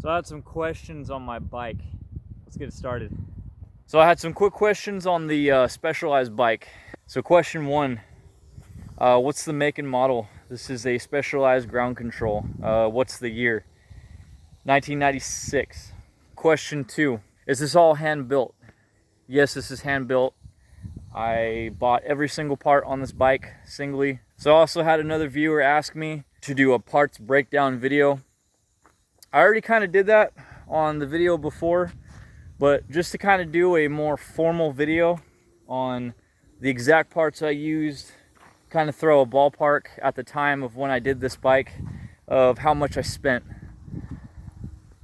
So I had some questions on my bike. Let's get it started. So I had some quick questions on the Specialized bike. So question one, what's the make and model? This is a Specialized ground control. What's the year? 1996. Question two, is this all hand built? Yes, this is hand built. I bought every single part on this bike singly. So I also had another viewer ask me to do a parts breakdown video. I already kind of did that on the video before, but just to kind of do a more formal video on the exact parts I used, kind of throw a ballpark at the time of when I did this bike of how much I spent.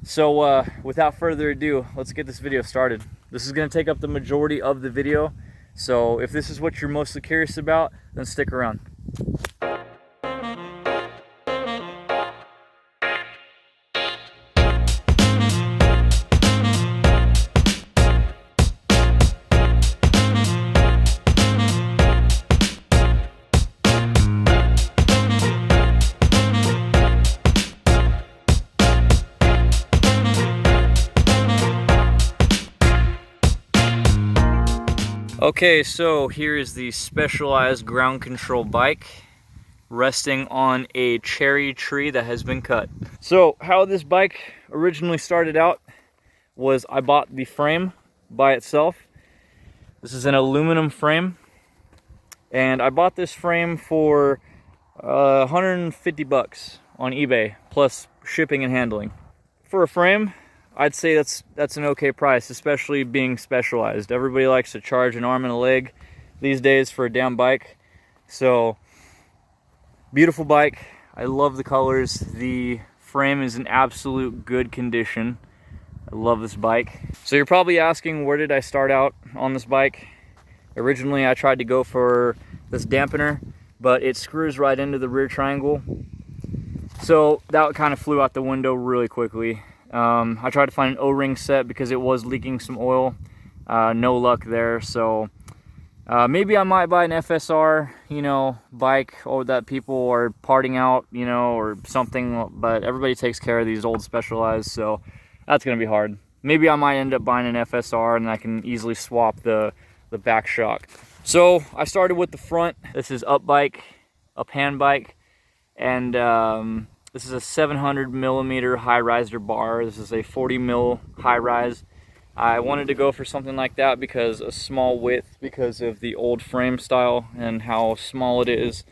So without further ado, let's get this video started. This is going to take up the majority of the video, so if this is what you're mostly curious about, then stick around. Okay, so here is the Specialized ground control bike resting on a cherry tree that has been cut. So how this bike originally started out was I bought the frame by itself. This is an aluminum frame, and I bought this frame for 150 bucks on eBay plus shipping and handling. For a frame, I'd say that's an okay price, especially being Specialized. Everybody likes to charge an arm and a leg these days for a damn bike. So, beautiful bike. I love the colors. The frame is in absolute good condition. I love this bike. So you're probably asking, where did I start out on this bike? Originally, I tried to go for this dampener, but it screws right into the rear triangle. So that kind of flew out the window really quickly. I tried to find an O-ring set because it was leaking some oil. No luck there. So maybe I might buy an FSR, bike, or that people are parting out, or something. But everybody takes care of these old Specialized, so that's gonna be hard. Maybe I might end up buying an FSR, and I can easily swap the back shock. So I started with the front. This is up hand bike, and this is a 700 millimeter high riser bar. This is a 40 mil high rise. I wanted to go for something like that because a small width, because of the old frame style and how small it is,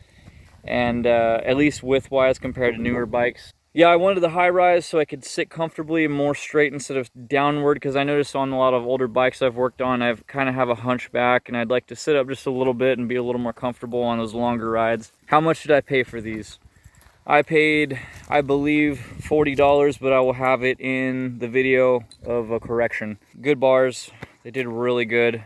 and at least width wise compared to newer bikes. Yeah, I wanted the high rise so I could sit comfortably more straight instead of downward, because I noticed on a lot of older bikes I've worked on, I kind of have a hunchback, and I'd like to sit up just a little bit and be a little more comfortable on those longer rides. How much did I pay for these? I paid, I believe, $40, but I will have it in the video of a correction. Good bars, they did really good.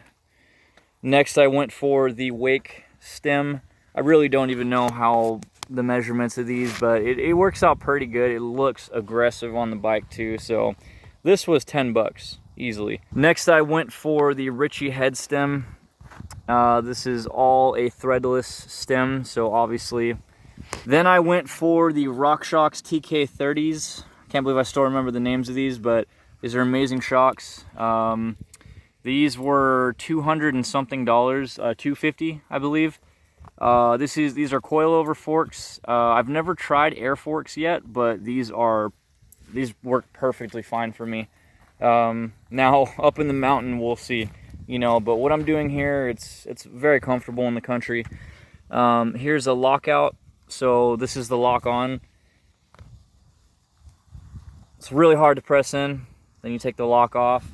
Next I went for the wake stem. I really don't even know how the measurements of these, but it works out pretty good. It looks aggressive on the bike too, so this was 10 bucks, easily. Next I went for the Ritchie head stem. This is all a threadless stem, so obviously. Then I went for the RockShox TK30s. Can't believe I still remember the names of these, but these are amazing shocks. These were $200 and something, $250, I believe. These are coilover forks. I've never tried air forks yet, but these work perfectly fine for me. Now up in the mountain, we'll see. But what I'm doing here, it's very comfortable in the country. Here's a lockout. So this is the lock on. It's really hard to press in. Then you take the lock off.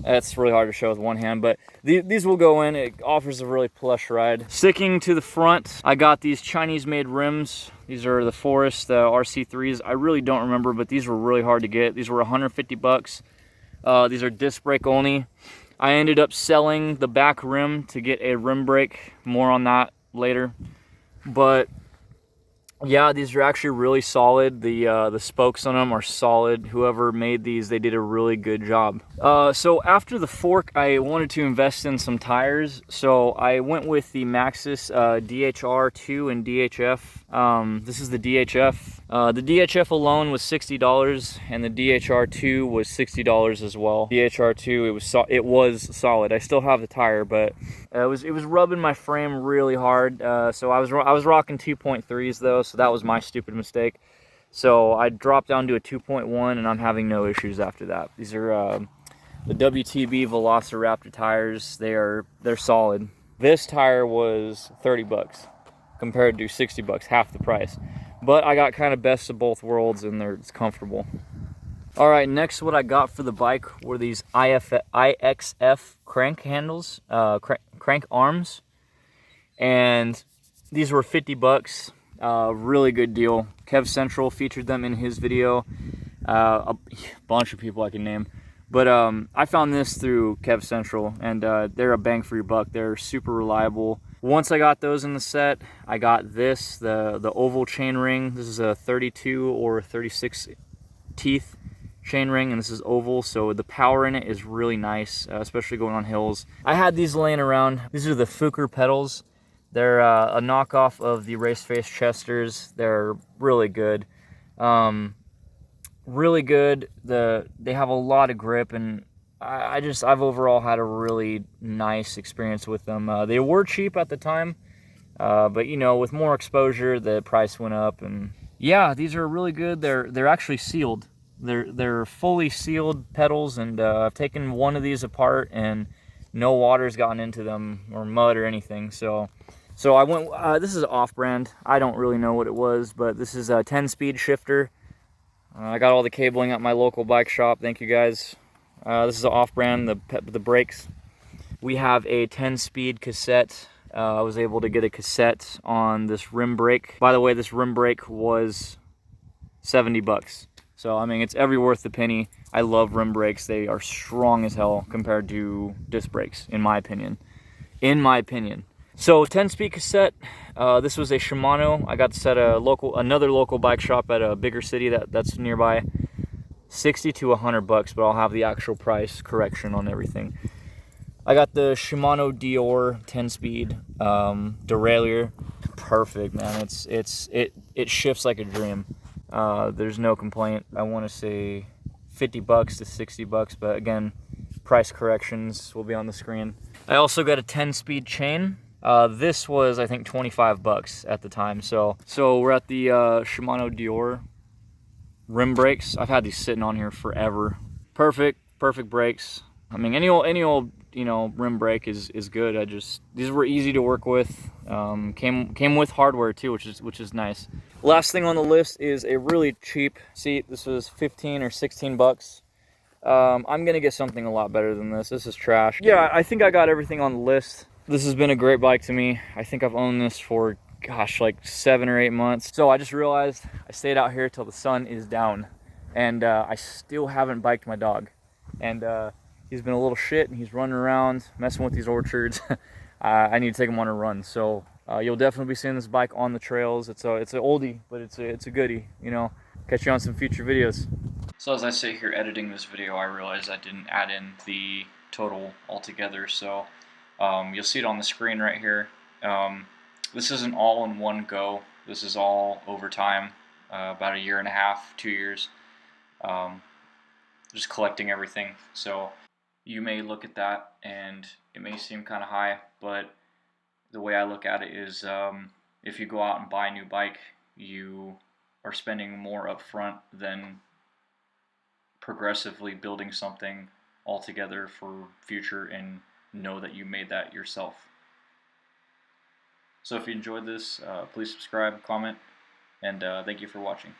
It's really hard to show with one hand, but these will go in. It offers a really plush ride. Sticking to the front, I got these Chinese-made rims. These are the Forest RC3s. I really don't remember, but these were really hard to get. These were 150 bucks. These are disc brake only. I ended up selling the back rim to get a rim brake. More on that later. But yeah, these are actually really solid. The spokes on them are solid. Whoever made these, they did a really good job. So after the fork, I wanted to invest in some tires. So I went with the Maxxis DHR2 and DHF. This is the DHF. The DHF alone was $60, and the DHR2 was $60 as well. DHR2, it was solid. I still have the tire, but it was rubbing my frame really hard. So I was rocking 2.3s though, so that was my stupid mistake. So I dropped down to a 2.1, and I'm having no issues after that. These are the WTB Velociraptor tires. They're solid. This tire was 30 bucks compared to 60 bucks, half the price. But I got kind of best of both worlds, and it's comfortable. All right, next what I got for the bike were these IXF crank handles, crank arms, and these were 50 bucks. Really good deal. Kev Central featured them in his video. A bunch of people I can name. But I found this through Kev Central, and they're a bang for your buck. They're super reliable. Once I got those in the set, I got this, the oval chain ring. This is a 32 or 36 teeth chain ring, and this is oval, so the power in it is really nice, especially going on hills. I had these laying around. These are the Fuker pedals. They're a knockoff of the Race Face Chesters. They're really good. Really good. They have a lot of grip, and I've overall had a really nice experience with them. They were cheap at the time, but you know, with more exposure, the price went up. And yeah, these are really good. They're actually sealed. They're fully sealed pedals, and I've taken one of these apart, and no water's gotten into them or mud or anything. So I went. This is off-brand. I don't really know what it was, but this is a 10-speed shifter. I got all the cabling at my local bike shop. Thank you guys. This is off-brand, the brakes. We have a 10-speed cassette. I was able to get a cassette on this rim brake. By the way, this rim brake was 70 bucks. So, I mean, it's every worth the penny. I love rim brakes. They are strong as hell compared to disc brakes, in my opinion. So, 10-speed cassette. This was a Shimano. I got this at another local bike shop at a bigger city that's nearby. 60 to 100 bucks, but I'll have the actual price correction on everything. I got the Shimano Dior 10-speed derailleur. Perfect, man. It shifts like a dream. There's no complaint. I want to say 50 bucks to 60 bucks, but again, price corrections will be on the screen. I also got a 10-speed chain. This was, I think, 25 bucks at the time. So we're at the Shimano Dior rim brakes. I've had these sitting on here forever. Perfect brakes. I mean, any old you know, rim brake is good. These were easy to work with. Came with hardware too, which is nice. Last thing on the list is a really cheap seat. This was 15 or 16 bucks. I'm gonna get something a lot better than this. This is trash. Yeah, I think I got everything on the list. This has been a great bike to me. I think I've owned this for, gosh, like 7 or 8 months. So I just realized I stayed out here till the sun is down, and I still haven't biked my dog. And he's been a little shit, and he's running around messing with these orchards. I need to take him on a run. So you'll definitely be seeing this bike on the trails. It's an oldie, but it's a goodie. You know, catch you on some future videos. So as I sit here editing this video, I realized I didn't add in the total altogether. So you'll see it on the screen right here. This isn't all in one go. This is all over time, about 1.5 years, 2 years, just collecting everything. So you may look at that and it may seem kind of high, but the way I look at it is if you go out and buy a new bike, you are spending more up front than progressively building something altogether for future, and know that you made that yourself. So if you enjoyed this, please subscribe, comment, and thank you for watching.